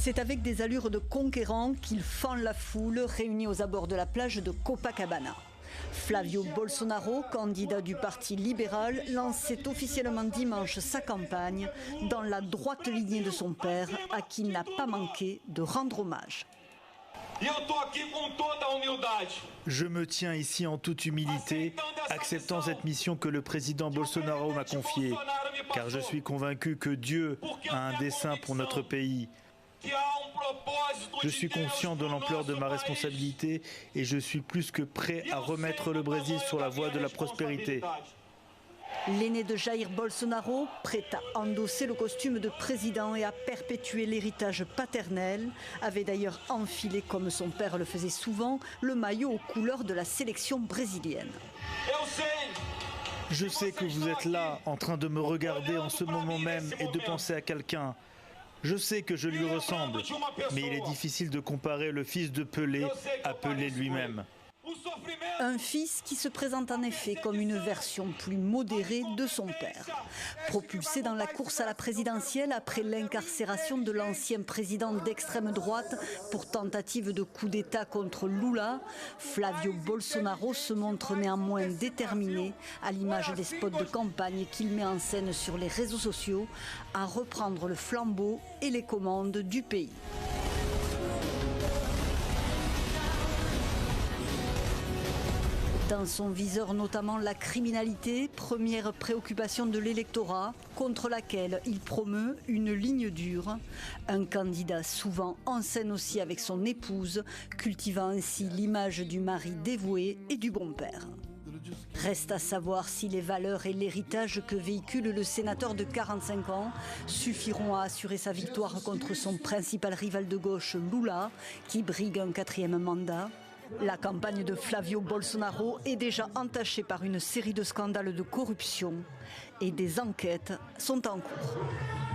C'est avec des allures de conquérant qu'il fend la foule réunie aux abords de la plage de Copacabana. Flavio Bolsonaro, candidat du Parti libéral, lançait officiellement dimanche sa campagne dans la droite lignée de son père, à qui il n'a pas manqué de rendre hommage. Je me tiens ici en toute humilité, acceptant cette mission que le président Bolsonaro m'a confiée, car je suis convaincu que Dieu a un dessein pour notre pays. Je suis conscient de l'ampleur de ma responsabilité et je suis plus que prêt à remettre le Brésil sur la voie de la prospérité. L'aîné de Jair Bolsonaro, prêt à endosser le costume de président et à perpétuer l'héritage paternel, avait d'ailleurs enfilé, comme son père le faisait souvent, le maillot aux couleurs de la sélection brésilienne. Je sais que vous êtes là, en train de me regarder en ce moment même et de penser à quelqu'un. Je sais que je lui ressemble, mais il est difficile de comparer le fils de Pelé à Pelé lui-même. Un fils qui se présente en effet comme une version plus modérée de son père. Propulsé dans la course à la présidentielle après l'incarcération de l'ancien président d'extrême droite pour tentative de coup d'État contre Lula, Flavio Bolsonaro se montre néanmoins déterminé, à l'image des spots de campagne qu'il met en scène sur les réseaux sociaux, à reprendre le flambeau et les commandes du pays. Dans son viseur notamment la criminalité, première préoccupation de l'électorat, contre laquelle il promeut une ligne dure. Un candidat souvent en scène aussi avec son épouse, cultivant ainsi l'image du mari dévoué et du bon père. Reste à savoir si les valeurs et l'héritage que véhicule le sénateur de 45 ans suffiront à assurer sa victoire contre son principal rival de gauche, Lula, qui brigue un 4e mandat. La campagne de Flavio Bolsonaro est déjà entachée par une série de scandales de corruption et des enquêtes sont en cours.